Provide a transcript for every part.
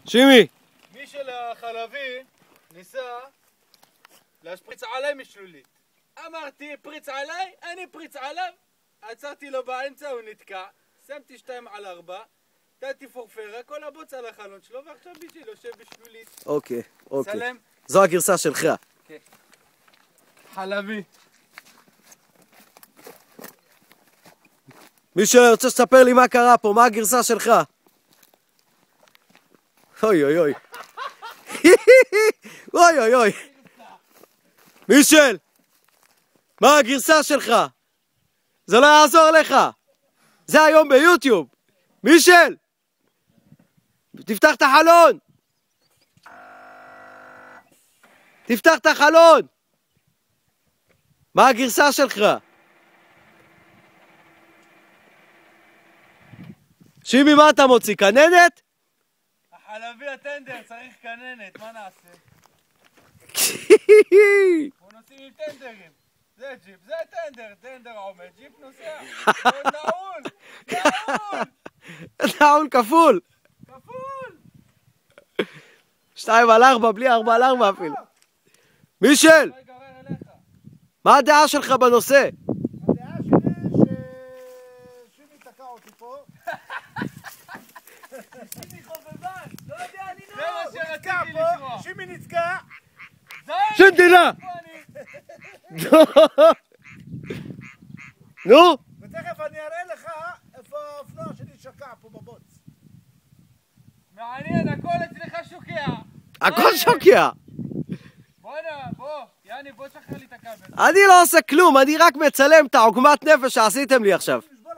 שימי. מי של החלבי ניסה להשפריץ עליי משלולית. אמרתי פריץ עליי, אני פריץ עליו. עצרתי לו באמצע, הוא נתקע. שמתי 2/4, נתתי פורפרה, כל הבוץ על החלון שלו, ועכשיו בשביל יושב בשלולית. אוקיי. סלם. זו הגרסה שלך. כן. חלבי. מישהו רוצה לספר לי מה קרה פה, מה הגרסה שלך? אוי אוי אוי. אוי אוי אוי. מישל, מה הגרסה שלך? זה לא יעזור לך. זה היום ביוטיוב. מישל, תפתח את החלון. תפתח את החלון. מה הגרסה שלך? שימי, מה אתה מוציא? כננת? החלבי הטנדר, צריך כננת, מה נעשה? בוא נוסעים עם טנדרים. זה ג'יפ, זה טנדר עומד, ג'יפ נוסע. נעול! נעול כפול. 2/4 בלי 4/4 אפילו. מישל, מה הדעה שלך בנושא? הדעה שלי ששימי תקע אותי פה. שימי חובבן, לא יודע אני זה מה שרציתי לשמוע. שימי נתקע. שתדע. נו? ותכף אני אראה לך איפה האופנוע שלי שקע פה בבוץ. מעניין, הכל אצלך שוקע. הכל שוקע. בוא, יאני, בוא שחרר לי את הכבל. אני לא עושה כלום, אני רק מצלם את העוגמת נפש שעשיתם לי עכשיו. בוא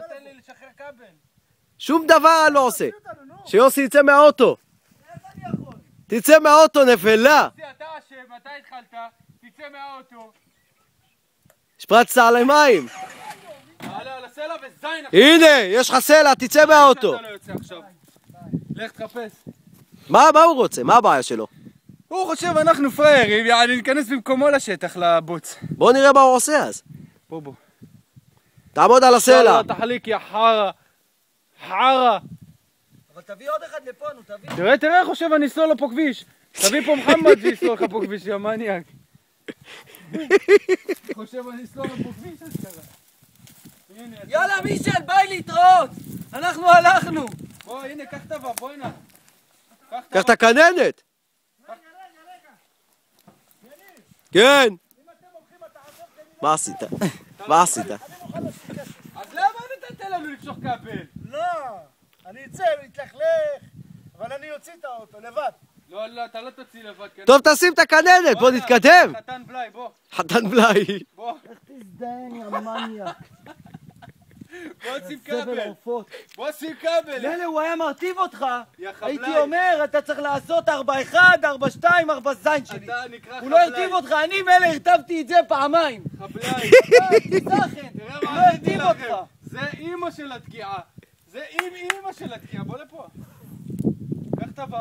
תן לי לשחרר כבל. שום דבר אני לא עושה. שיוסי יצא מהאוטו. איך אני יכול? תצא מהאוטו, נפלה. אתה אשם, אתה התחלת, תצא מהאוטו. השפרצת עלי מים. תעלה על הסלע וזין עכשיו. הנה, יש לך סלע, תצא מהאוטו. אתה לא יוצא עכשיו. לך תחפש. מה הוא רוצה? מה הבעיה שלו? הוא חושב אנחנו פריירים, יעני ניכנס במקומו לשטח, לבוץ. בוא נראה מה הוא עושה אז. בוא. תעמוד על הסלע. תחליק, יא חרא. חרא. אבל תביא עוד אחד לפה, נו, תביא. תראה איך חושב אני אסלול לו פה כביש. תביא פה מוחמד שיסלול לך פה כביש, יא מניאק. חושב אני אסלול לו פה כביש, אז קרה. יאללה מישל, ביי להתראות! אנחנו הלכנו! בוא, הנה, קח את הוו, בוא הנה. קח את הכננת. כן. מה עשית? מה עשית? אז למה נתת לנו למשוך כבל? לא, אני אצא, נתלכלך, אבל אני אוציא את האוטו לבד. לא, אתה לא תוציא לבד. טוב, תשים את הכננת, בוא נתקדם. חתן בלאי, בוא. חתן בלאי. בוא. איך תזדיין יא מניאק? בוא שים זבל כבל. עופות. בוא שים כבל. מילא הוא היה מרטיב אותך, יא חבלאי. הייתי אומר אתה צריך לעשות 4-1, 4-2, 4 זין שלי. אתה נקרא הוא לא הרטיב אותך, אני מילא הרטבתי את זה פעמיים. חבלאי. תזכן, תראה הוא מה לא עשיתי הרטיב לכם. אותך. זה אימא של התקיעה. זה אימא של התקיעה. בוא לפה. קח את הוו.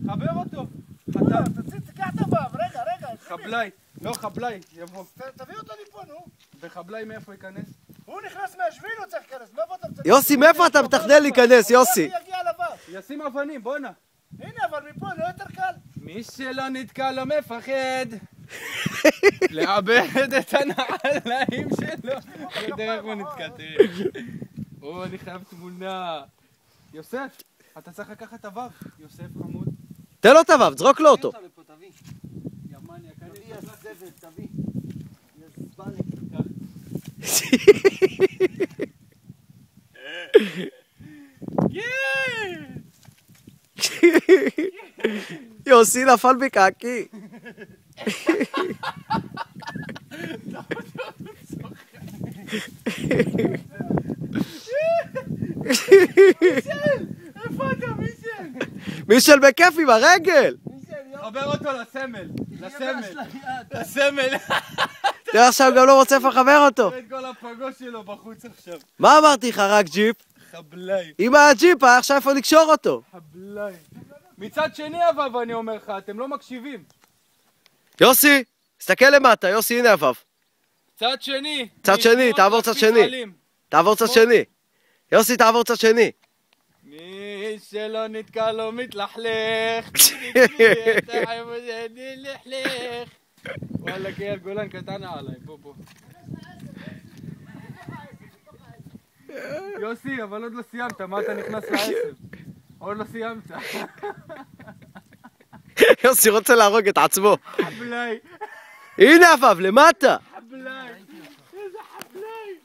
חבר אותו. חתן. תקע את הוו, רגע. חבלאי. לא, חבלאי. יבוא. תביא אותו לפה, נו. וחבלאי מאיפה ייכנס? הוא נכנס מהשביל, הוא צריך להיכנס. מאיפה אתה מצטט? יוסי, מאיפה אתה מתכנן להיכנס, יוסי? הוא יגיע לוו. ישים אבנים, בוא נע. הנה, אבל מפה לא יותר קל. מי שלא נתקע לא מפחד לאבד את הנעליים שלו. תראה איך הוא נתקע, תראה. אני חייב תמונה. יוסף, אתה צריך לקחת את הוו. יוסף חמוד. תן לו את הוו, זרוק לו אותו. תביא, ימניה, יא זבל, תביא. יא זבלה. יוסי נפל בקעקי. איפה אתה, מישל? מישל בכיף עם הרגל. חבר אותו לסמל. לסמל. תראה עכשיו גם לא רוצה איפה לחבר אותו. תראה את כל הפגוש שלו בחוץ עכשיו. מה אמרתי לך, רק ג'יפ? חבלאי. אם היה ג'יפ, היה עכשיו איפה לקשור אותו. חבלאי. מצד שני אבל אני אומר לך, אתם לא מקשיבים. יוסי, תסתכל למטה, יוסי, הנה אבב. צד שני. צד שני, תעבור צד שני. תעבור צד שני. יוסי, תעבור צד שני. איש שלא נתקע לא מתלכלך. וואלה קייל גולן קטן עליי, בוא. יוסי, אבל עוד לא סיימת, מה אתה נכנס לעשר? עוד לא סיימת. יוסי רוצה להרוג את עצמו. חבלי. הנה אבב, למטה. חבלי. איזה חבלי.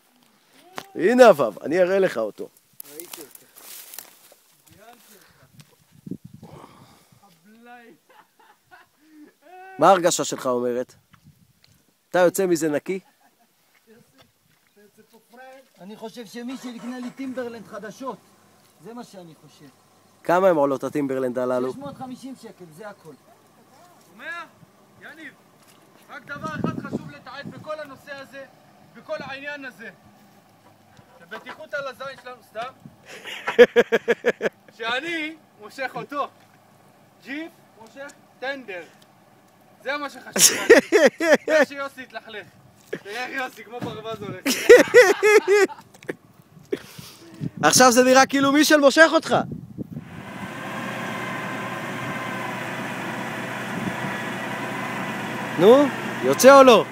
הנה אבב, אני אראה לך אותו. ראיתי אותך. חבלי. מה ההרגשה שלך אומרת? אתה יוצא מזה נקי? אני חושב שמי שיקנה לי טימברלנד חדשות, זה מה שאני חושב. כמה הם עולות הטימברלנד הללו? 650 שקל, זה הכל. שומע? יניב, רק דבר אחד חשוב לתעד בכל הנושא הזה, בכל העניין הזה. שבטיחות על הזין שלנו, סתם? שאני מושך אותו. ג'יפ מושך טנדר. זה מה שחשוב. זה שיוסי יתלכלך. תראה איך יוסי, כמו ברווז הולך. עכשיו זה נראה כאילו מישל מושך אותך. נו, יוצא או לא?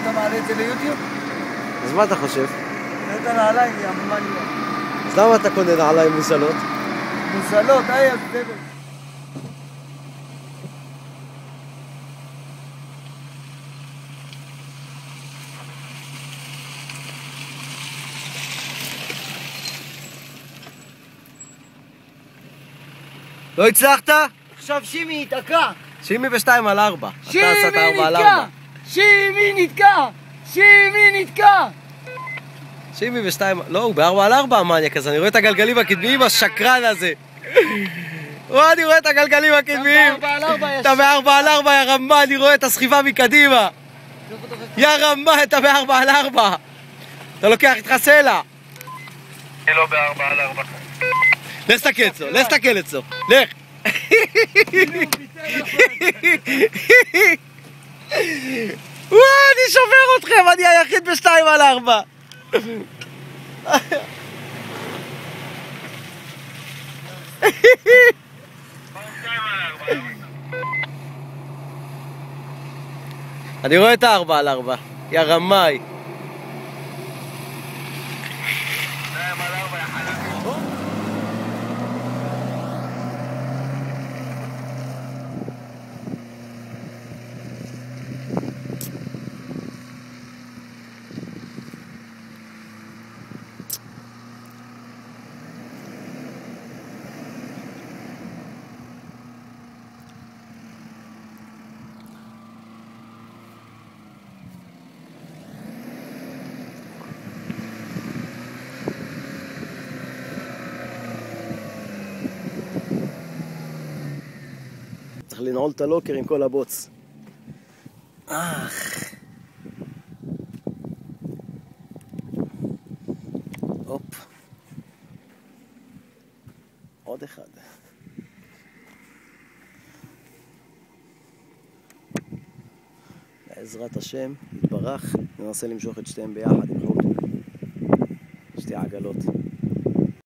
אתה מעלה את זה ליוטיוב? אז מה אתה חושב? את הנעליים, יא מניאק. אז למה אתה קונה נעליים מוזלות? מוזלות, אז דבל. לא הצלחת? עכשיו שימי ייתקע. שימי ב2 על 4. שימי נתקע! שימי נתקע! שימי נתקע! שימי ב2... לא, הוא ב4 על 4 המניאק הזה. אני רואה את הגלגלים הקדמיים, השקרן הזה. אני רואה את הגלגלים הקדמיים. אתה ב4 על 4, יא רמה, אני רואה את הסחיבה מקדימה. יא רמה, אתה ב4 על 4. אתה לוקח איתך סלע. אני לא ב4 על 4. לך תסתכל אצלו, לך תסתכל אצלו. לך. אני שובר אתכם, אני היחיד ב2 על 4. אני רואה את 4 על 4, יא רמאי. צריך לנעול את הלוקר עם כל הבוץ. הופ. עוד אחד. בעזרת השם, יתברך, ננסה למשוך את שתיהם ביחד עם חוט. שתי עגלות.